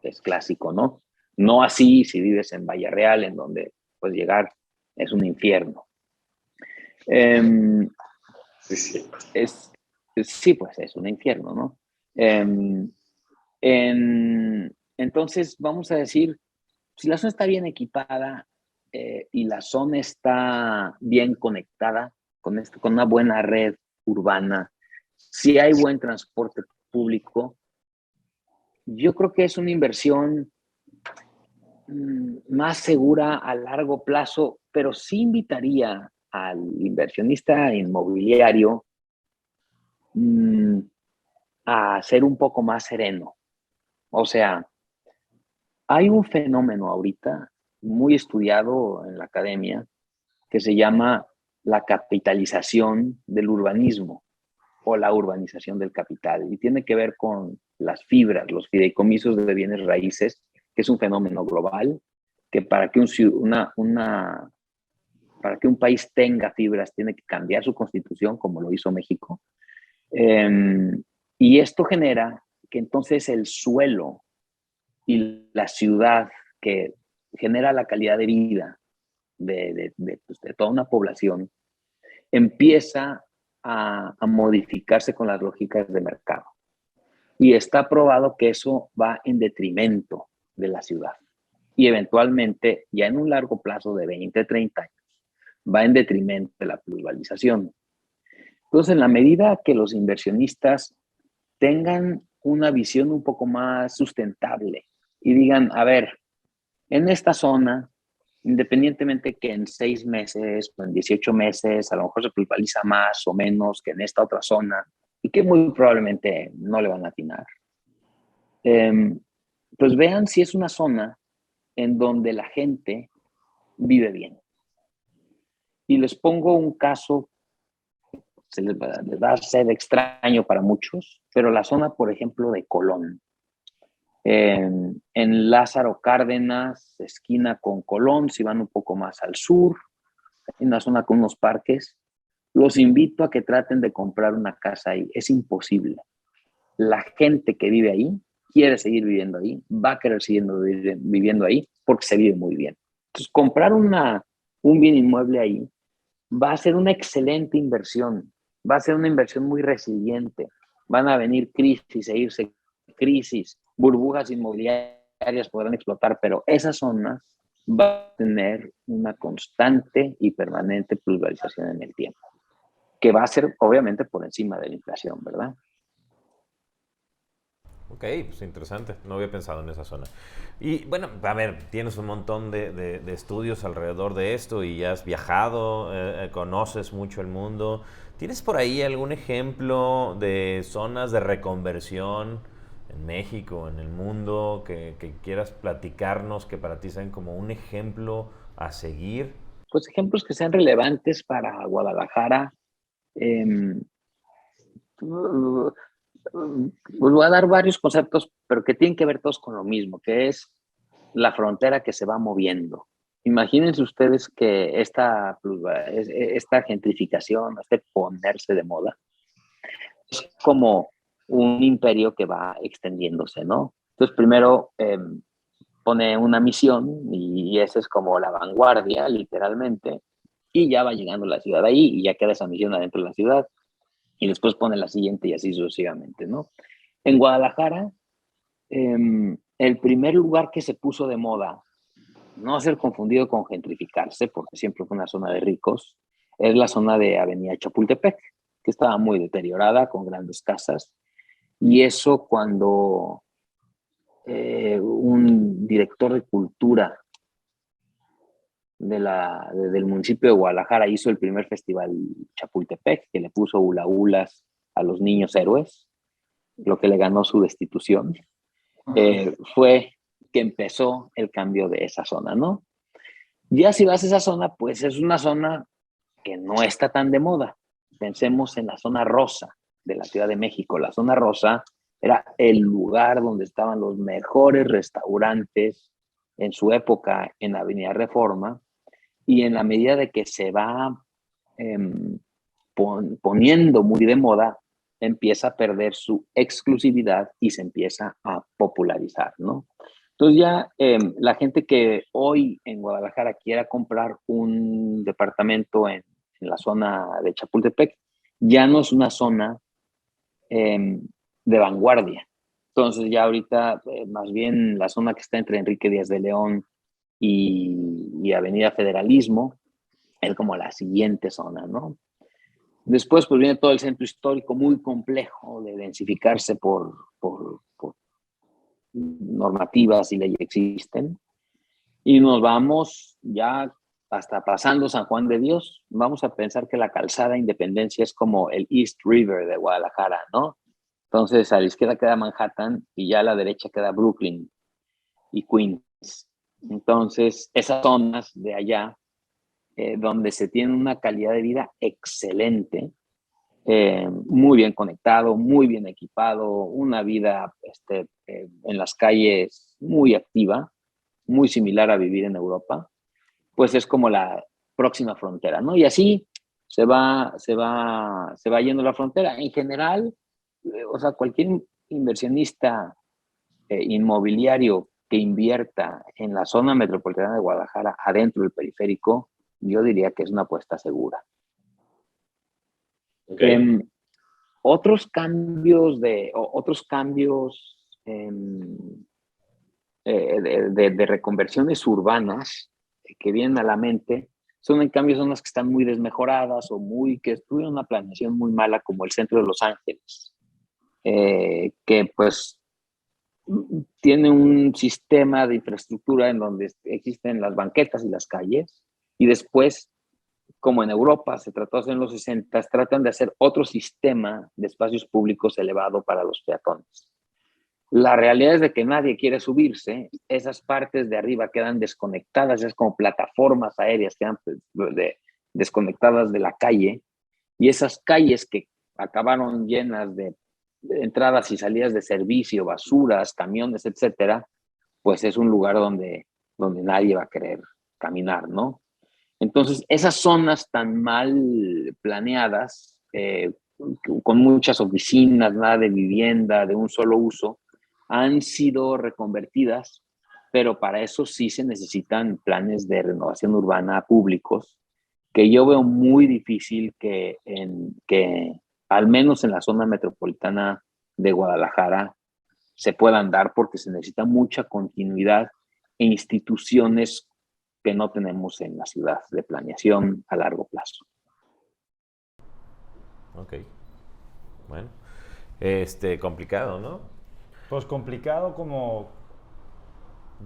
es clásico, ¿no? No así si vives en Valle Real, en donde pues llegar es un infierno. Sí, sí. Sí, pues es un infierno, ¿no? Entonces, vamos a decir, si la zona está bien equipada y la zona está bien conectada con una buena red urbana, si hay buen transporte público, yo creo que es una inversión más segura a largo plazo, pero sí invitaría al inversionista inmobiliario a ser un poco más sereno. O sea, hay un fenómeno ahorita muy estudiado en la academia que se llama la capitalización del urbanismo o la urbanización del capital y tiene que ver con las fibras, los fideicomisos de bienes raíces, que es un fenómeno global que para que para que un país tenga fibras tiene que cambiar su constitución como lo hizo México. Y esto genera que entonces el suelo y la ciudad que genera la calidad de vida de toda una población empieza a modificarse con las lógicas de mercado. Y está probado que eso va en detrimento de la ciudad. Y eventualmente, ya en un largo plazo de 20, 30 años, va en detrimento de la pluralización. Entonces, en la medida que los inversionistas tengan una visión un poco más sustentable y digan, a ver, en esta zona, independientemente que en 6 meses o en 18 meses a lo mejor se pluraliza más o menos que en esta otra zona y que muy probablemente no le van a atinar, pues vean si es una zona en donde la gente vive bien. Y les pongo un caso, les va a ser extraño para muchos, pero la zona, por ejemplo, de Colón. En Lázaro Cárdenas, esquina con Colón, si van un poco más al sur, en una zona con unos parques, los invito a que traten de comprar una casa ahí. Es imposible. La gente que vive ahí quiere seguir viviendo ahí, va a querer seguir viviendo ahí porque se vive muy bien. Entonces, comprar un bien inmueble ahí va a ser una excelente inversión, va a ser una inversión muy resiliente. Van a venir crisis e irse crisis, burbujas inmobiliarias podrán explotar, pero esas zonas van a tener una constante y permanente pluralización en el tiempo, que va a ser obviamente por encima de la inflación, ¿verdad? Ok, pues interesante. No había pensado en esa zona. Y bueno, a ver, tienes un montón de estudios alrededor de esto y ya has viajado, conoces mucho el mundo. ¿Tienes por ahí algún ejemplo de zonas de reconversión en México, en el mundo, que quieras platicarnos, que para ti sean como un ejemplo a seguir? Pues ejemplos que sean relevantes para Guadalajara. Pues voy a dar varios conceptos, pero que tienen que ver todos con lo mismo, que es la frontera que se va moviendo. Imagínense ustedes que esta gentrificación, este ponerse de moda, es como un imperio que va extendiéndose, ¿no? Entonces, primero pone una misión y esa es como la vanguardia, literalmente, y ya va llegando la ciudad ahí y ya queda esa misión adentro de la ciudad y después pone la siguiente y así sucesivamente, ¿no? En Guadalajara, el primer lugar que se puso de moda, no ser confundido con gentrificarse, porque siempre fue una zona de ricos, es la zona de Avenida Chapultepec, que estaba muy deteriorada, con grandes casas, y eso cuando un director de cultura del municipio de Guadalajara hizo el primer festival Chapultepec, que le puso hula hulas a los niños héroes, lo que le ganó su destitución, fue que empezó el cambio de esa zona, ¿no? Ya si vas a esa zona, pues es una zona que no está tan de moda. Pensemos en la zona rosa de la Ciudad de México. La zona rosa era el lugar donde estaban los mejores restaurantes en su época en Avenida Reforma, y en la medida de que se va poniendo muy de moda, empieza a perder su exclusividad y se empieza a popularizar, ¿no? Entonces ya la gente que hoy en Guadalajara quiera comprar un departamento en la zona de Chapultepec, ya no es una zona de vanguardia. Entonces ya ahorita más bien la zona que está entre Enrique Díaz de León y Avenida Federalismo es como la siguiente zona, ¿no? Después pues viene todo el centro histórico muy complejo de densificarse por normativas y leyes existen. Y nos vamos ya hasta pasando San Juan de Dios. Vamos a pensar que la calzada Independencia es como el East River de Guadalajara, ¿no? Entonces a la izquierda queda Manhattan y ya a la derecha queda Brooklyn y Queens. Entonces esas zonas de allá donde se tiene una calidad de vida excelente, muy bien conectado, muy bien equipado, una vida en las calles muy activa, muy similar a vivir en Europa, pues es como la próxima frontera, ¿no? Y así se va yendo la frontera. En general, o sea, cualquier inversionista inmobiliario que invierta en la zona metropolitana de Guadalajara, adentro del periférico, yo diría que es una apuesta segura. Okay. Otros cambios de reconversiones urbanas que vienen a la mente son en cambio zonas que están muy desmejoradas o que tuvieron una planeación muy mala, como el centro de Los Ángeles, que pues tiene un sistema de infraestructura en donde existen las banquetas y las calles, y después, como en Europa se trató de hacer en los 60, tratan de hacer otro sistema de espacios públicos elevado para los peatones. La realidad es de que nadie quiere subirse, esas partes de arriba quedan desconectadas, es como plataformas aéreas quedan desconectadas de la calle, y esas calles que acabaron llenas de entradas y salidas de servicio, basuras, camiones, etcétera, pues es un lugar donde nadie va a querer caminar, ¿no? Entonces, esas zonas tan mal planeadas, con muchas oficinas, nada de vivienda, de un solo uso, han sido reconvertidas, pero para eso sí se necesitan planes de renovación urbana públicos, que yo veo muy difícil que al menos en la zona metropolitana de Guadalajara se puedan dar, porque se necesita mucha continuidad e instituciones que no tenemos en la ciudad de planeación a largo plazo. Ok. Bueno, complicado, ¿no? Pues complicado como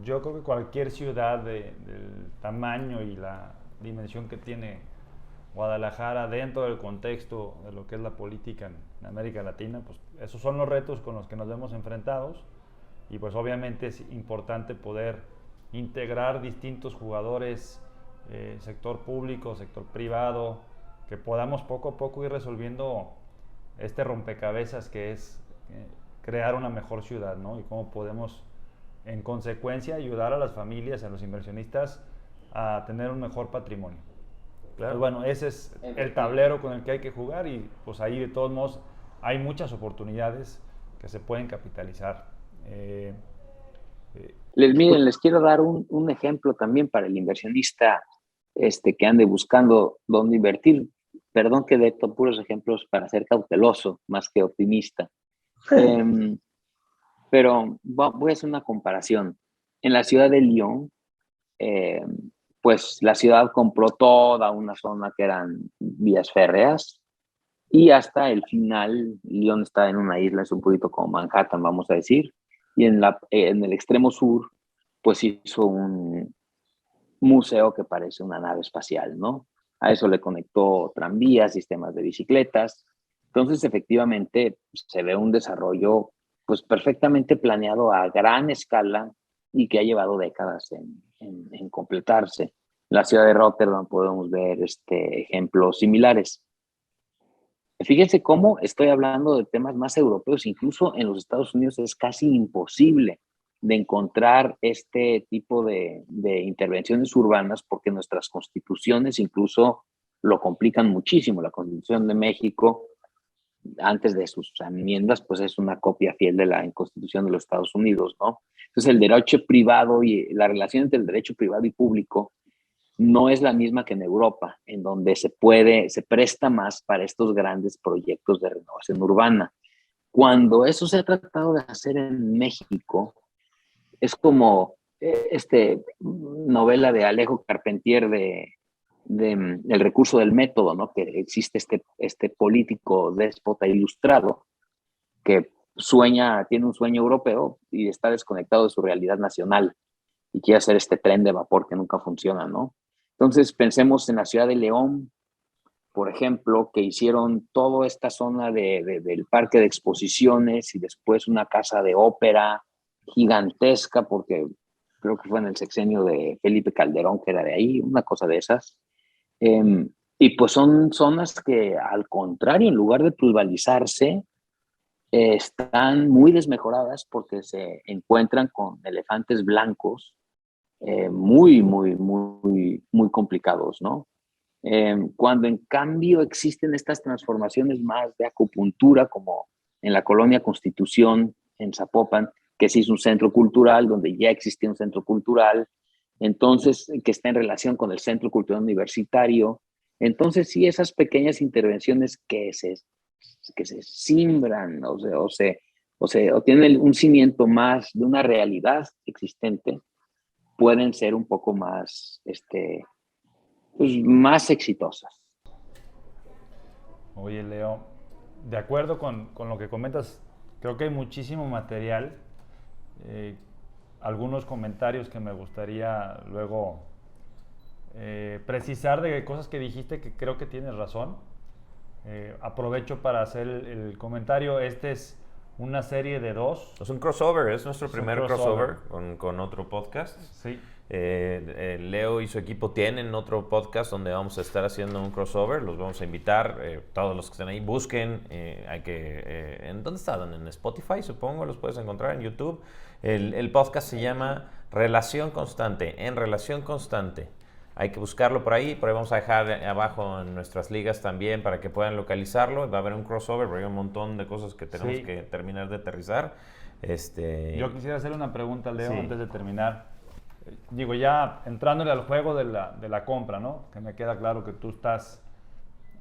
yo creo que cualquier ciudad del tamaño y la dimensión que tiene Guadalajara dentro del contexto de lo que es la política en América Latina, pues esos son los retos con los que nos vemos enfrentados, y pues obviamente es importante poder integrar distintos jugadores, sector público, sector privado, que podamos poco a poco ir resolviendo este rompecabezas que es crear una mejor ciudad, ¿no? Y cómo podemos en consecuencia ayudar a las familias, a los inversionistas a tener un mejor patrimonio. Claro. Pues bueno, ese es el tablero con el que hay que jugar, y pues ahí de todos modos hay muchas oportunidades que se pueden capitalizar. Miren, les quiero dar un ejemplo también para el inversionista que ande buscando dónde invertir. Perdón que dé puros ejemplos para ser cauteloso más que optimista. Pero voy a hacer una comparación. En la ciudad de Lyon, pues la ciudad compró toda una zona que eran vías férreas, y hasta el final, Lyon está en una isla, es un poquito como Manhattan, vamos a decir, y en el extremo sur, pues hizo un museo que parece una nave espacial, ¿no? A eso le conectó tranvías, sistemas de bicicletas. Entonces, efectivamente, se ve un desarrollo pues perfectamente planeado a gran escala y que ha llevado décadas en completarse. En la ciudad de Rotterdam podemos ver ejemplos similares. Fíjense cómo estoy hablando de temas más europeos. Incluso en los Estados Unidos es casi imposible de encontrar este tipo de intervenciones urbanas, porque nuestras constituciones incluso lo complican muchísimo. La Constitución de México antes de sus enmiendas, pues es una copia fiel de la Constitución de los Estados Unidos, ¿no? Entonces el derecho privado y la relación entre el derecho privado y público no es la misma que en Europa, en donde se presta más para estos grandes proyectos de renovación urbana. Cuando eso se ha tratado de hacer en México, es como novela de Alejo Carpentier de El recurso del método, ¿no? Que existe este político déspota ilustrado que tiene un sueño europeo y está desconectado de su realidad nacional y quiere hacer este tren de vapor que nunca funciona, ¿no? Entonces pensemos en la ciudad de León, por ejemplo, que hicieron toda esta zona del parque de exposiciones y después una casa de ópera gigantesca, porque creo que fue en el sexenio de Felipe Calderón, que era de ahí, una cosa de esas. Y pues son zonas que, al contrario, en lugar de plusvalizarse, están muy desmejoradas porque se encuentran con elefantes blancos muy, muy, muy, muy complicados, ¿no? Cuando en cambio existen estas transformaciones más de acupuntura, como en la colonia Constitución, en Zapopan, que sí es un centro cultural, donde ya existía un centro cultural, entonces, que está en relación con el Centro Cultural Universitario. Entonces, sí, esas pequeñas intervenciones que se simbran o tienen un cimiento más de una realidad existente, pueden ser un poco más, pues, más exitosas. Oye, Leo, de acuerdo con lo que comentas, creo que hay muchísimo material, eh, algunos comentarios que me gustaría luego precisar de cosas que dijiste que creo que tienes razón. Aprovecho para hacer el comentario. Este es una serie de 2. Es un crossover, es nuestro primer crossover crossover con otro podcast. Sí. Leo y su equipo tienen otro podcast donde vamos a estar haciendo un crossover. Los vamos a invitar, todos los que estén ahí, busquen. ¿En dónde están? En Spotify, supongo, los puedes encontrar en YouTube. El podcast se llama Relación Constante, En Relación Constante. Hay que buscarlo por ahí vamos a dejar abajo en nuestras ligas también para que puedan localizarlo. Va a haber un crossover, porque hay un montón de cosas que tenemos que terminar de aterrizar. Yo quisiera hacerle una pregunta, Leo, Sí. antes de terminar. Digo, ya entrándole al juego de la compra, ¿no? Que me queda claro que tú estás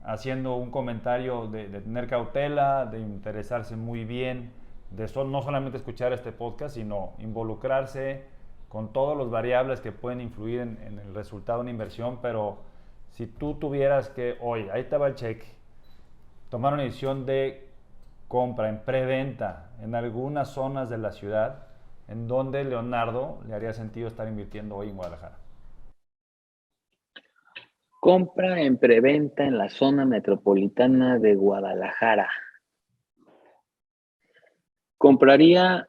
haciendo un comentario de tener cautela, de interesarse muy bien, no solamente escuchar este podcast, sino involucrarse con todas las variables que pueden influir en el resultado de una inversión. Pero si tú tuvieras que, oye, ahí te va el cheque, tomar una decisión de compra en preventa en algunas zonas de la ciudad, ¿en dónde, Leonardo, le haría sentido estar invirtiendo hoy en Guadalajara? Compra en preventa en la zona metropolitana de Guadalajara. Compraría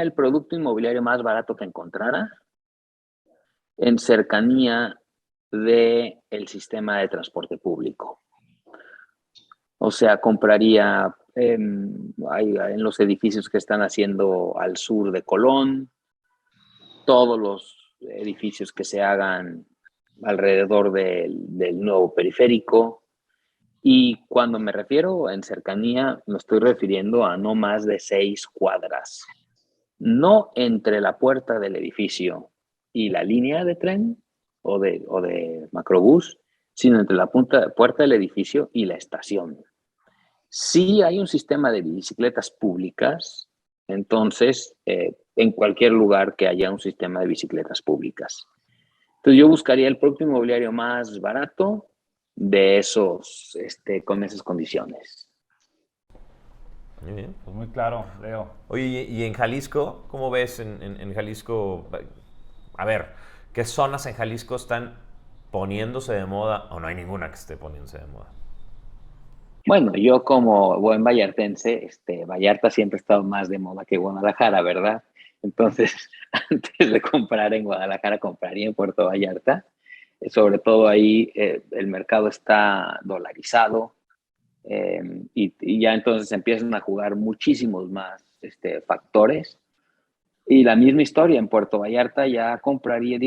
el producto inmobiliario más barato que encontrara en cercanía del sistema de transporte público. O sea, compraría en los edificios que están haciendo al sur de Colón, todos los edificios que se hagan alrededor del nuevo periférico. Y cuando me refiero en cercanía, me estoy refiriendo a no más de 6 cuadras. No entre la puerta del edificio y la línea de tren o de macrobús, sino entre la puerta del edificio y la estación. Si hay un sistema de bicicletas públicas, entonces en cualquier lugar que haya un sistema de bicicletas públicas. Entonces yo buscaría el producto inmobiliario más barato de con esas condiciones. Muy bien. Pues muy claro, Leo. Oye, ¿y en Jalisco? ¿Cómo ves en Jalisco? A ver, ¿qué zonas en Jalisco están poniéndose de moda o no hay ninguna que esté poniéndose de moda? Bueno, yo como buen vallartense, Vallarta siempre ha estado más de moda que Guadalajara, ¿verdad? Entonces, antes de comprar en Guadalajara, compraría en Puerto Vallarta. Sobre todo ahí el mercado está dolarizado y ya entonces empiezan a jugar muchísimos más factores. Y la misma historia en Puerto Vallarta ya compraría,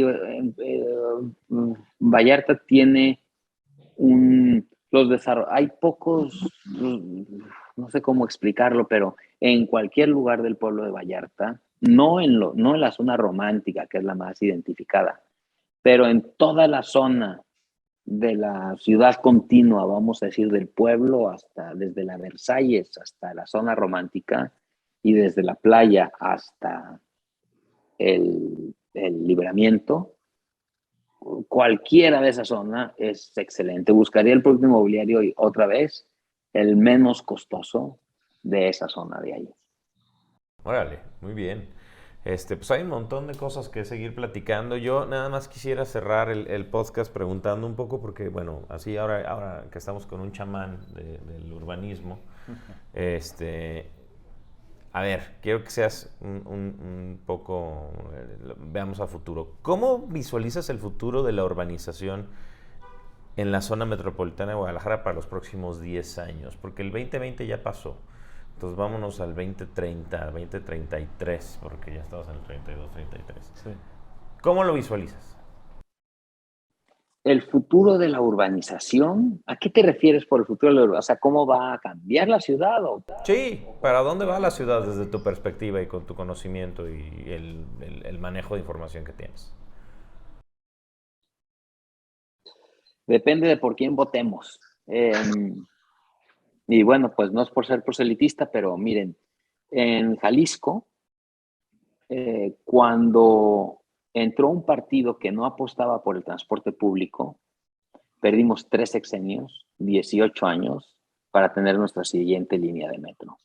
Vallarta tiene hay pocos, no sé cómo explicarlo, pero en cualquier lugar del pueblo de Vallarta, no en la zona romántica, que es la más identificada, pero en toda la zona de la ciudad continua, vamos a decir, del pueblo hasta desde la Versalles hasta la zona romántica y desde la playa hasta el Libramiento, cualquiera de esa zona es excelente. Buscaría el producto inmobiliario y otra vez el menos costoso de esa zona de ahí. Órale, muy bien. Pues hay un montón de cosas que seguir platicando. Yo nada más quisiera cerrar el podcast preguntando un poco, porque bueno, así ahora que estamos con un chamán del urbanismo, a ver, quiero que seas un poco, veamos a futuro. ¿Cómo visualizas el futuro de la urbanización en la zona metropolitana de Guadalajara para los próximos 10 años? Porque el 2020 ya pasó. Entonces vámonos al 2030, 2033, porque ya estamos en el 32, 33. Sí. ¿Cómo lo visualizas? El futuro de la urbanización, ¿a qué te refieres por el futuro de la urbanización? O sea, ¿cómo va a cambiar la ciudad? Sí, ¿para dónde va la ciudad desde tu perspectiva y con tu conocimiento y el manejo de información que tienes? Depende de por quién votemos. Y bueno, pues no es por ser proselitista, pero miren, en Jalisco, cuando entró un partido que no apostaba por el transporte público, perdimos 3 sexenios, 18 años, para tener nuestra siguiente línea de metro.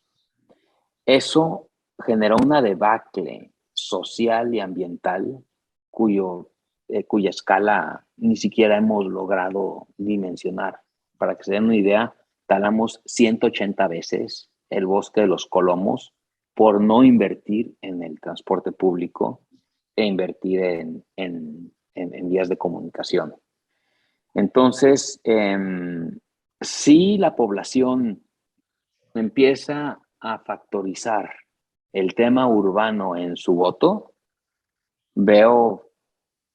Eso generó una debacle social y ambiental cuya escala ni siquiera hemos logrado dimensionar. Para que se den una idea, talamos 180 veces el bosque de los Colomos por no invertir en el transporte público e invertir en vías de comunicación. Entonces, si la población empieza a factorizar el tema urbano en su voto, veo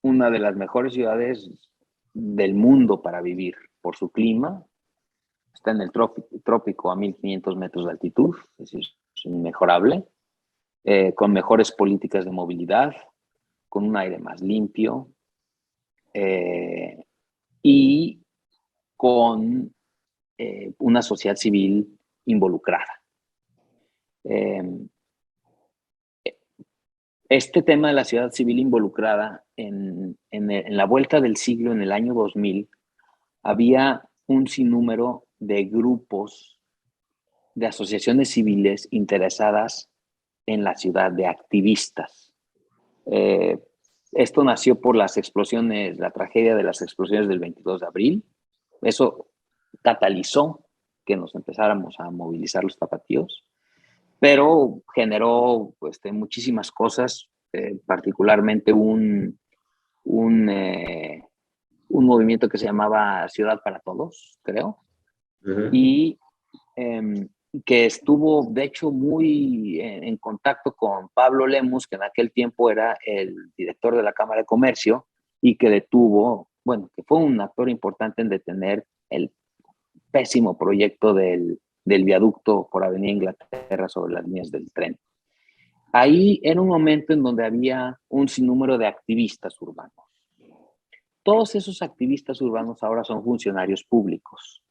una de las mejores ciudades del mundo para vivir por su clima. Está en el trópico a 1500 metros de altitud, es decir, es inmejorable, con mejores políticas de movilidad, con un aire más limpio y con una sociedad civil involucrada. Este tema de la sociedad civil involucrada en la vuelta del siglo, en el año 2000, había un sinnúmero de grupos, de asociaciones civiles interesadas en la ciudad, de activistas. Esto nació por las explosiones, la tragedia de las explosiones del 22 de abril. Eso catalizó que nos empezáramos a movilizar los tapatíos, pero generó pues, muchísimas cosas, particularmente un movimiento que se llamaba Ciudad para Todos, creo, y que estuvo, de hecho, muy en contacto con Pablo Lemus, que en aquel tiempo era el director de la Cámara de Comercio, y que detuvo, bueno, que fue un actor importante en detener el pésimo proyecto del viaducto por Avenida Inglaterra sobre las líneas del tren. Ahí era un momento en donde había un sinnúmero de activistas urbanos. Todos esos activistas urbanos ahora son funcionarios públicos.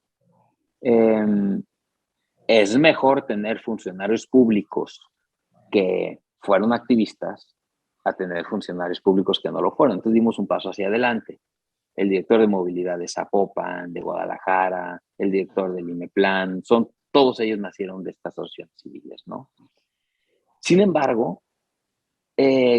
Es mejor tener funcionarios públicos que fueron activistas a tener funcionarios públicos que no lo fueron. Entonces dimos un paso hacia adelante. El director de movilidad de Zapopan, de Guadalajara, el director del IMEPLAN, todos ellos nacieron de estas asociaciones civiles, ¿no? Sin embargo,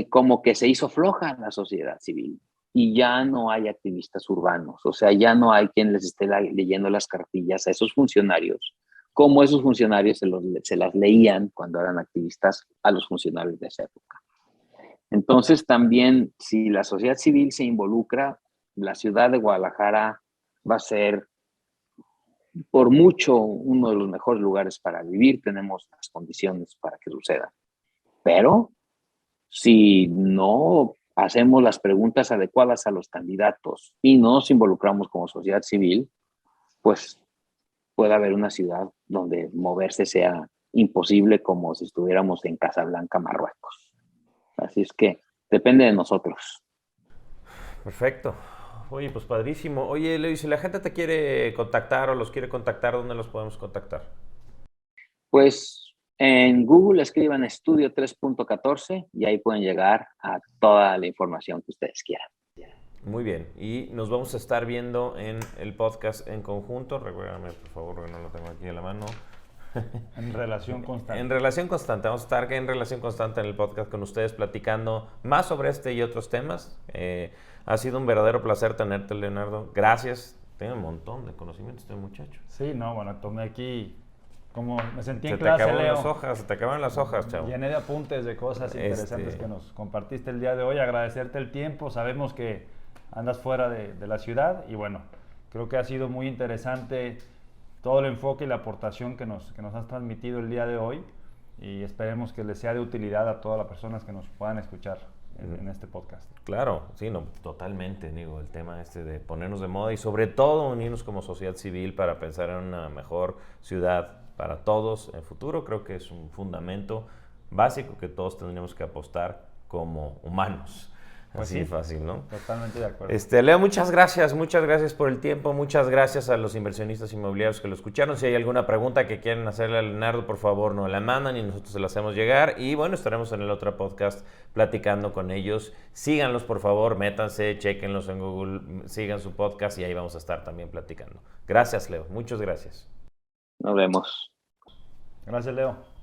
como que se hizo floja la sociedad civil y ya no hay activistas urbanos, o sea, ya no hay quien les esté leyendo las cartillas a esos funcionarios, como esos funcionarios se las leían cuando eran activistas a los funcionarios de esa época. Entonces, también, si la sociedad civil se involucra, la ciudad de Guadalajara va a ser por mucho uno de los mejores lugares para vivir. Tenemos las condiciones para que suceda. Pero si no hacemos las preguntas adecuadas a los candidatos y no nos involucramos como sociedad civil, pues pueda haber una ciudad donde moverse sea imposible como si estuviéramos en Casablanca, Marruecos. Así es que depende de nosotros. Perfecto. Oye, pues padrísimo. Oye, Leo, y si la gente te quiere contactar o los quiere contactar, ¿dónde los podemos contactar? Pues en Google escriban Estudio 3.14 y ahí pueden llegar a toda la información que ustedes quieran. Muy bien. Y nos vamos a estar viendo en el podcast en conjunto. Recuérdame, por favor, que no lo tengo aquí a la mano. En relación constante. En relación constante. Vamos a estar en relación constante en el podcast con ustedes platicando más sobre este y otros temas. Ha sido un verdadero placer tenerte, Leonardo. Gracias. Tiene un montón de conocimientos este muchacho. Sí, no, bueno, tomé aquí, como me sentí en Se te clase, acabaron Leo. las hojas, se te acabaron las hojas, chavo. Llené de apuntes de cosas interesantes que nos compartiste el día de hoy. Agradecerte el tiempo. Sabemos que andas fuera de la ciudad y bueno, creo que ha sido muy interesante todo el enfoque y la aportación que nos has transmitido el día de hoy y esperemos que les sea de utilidad a todas las personas que nos puedan escuchar en este podcast. Claro, sí, no, totalmente, digo, el tema de ponernos de moda y sobre todo unirnos como sociedad civil para pensar en una mejor ciudad para todos en el futuro, creo que es un fundamento básico que todos tendríamos que apostar como humanos. Pues Así sí, de fácil, ¿no? Totalmente de acuerdo. Leo, muchas gracias por el tiempo, muchas gracias a los inversionistas inmobiliarios que lo escucharon. Si hay alguna pregunta que quieran hacerle a Leonardo, por favor nos la mandan y nosotros se la hacemos llegar. Y bueno, estaremos en el otro podcast platicando con ellos. Síganlos, por favor, métanse, chequenlos en Google, sigan su podcast y ahí vamos a estar también platicando. Gracias, Leo, muchas gracias. Nos vemos. Gracias, Leo.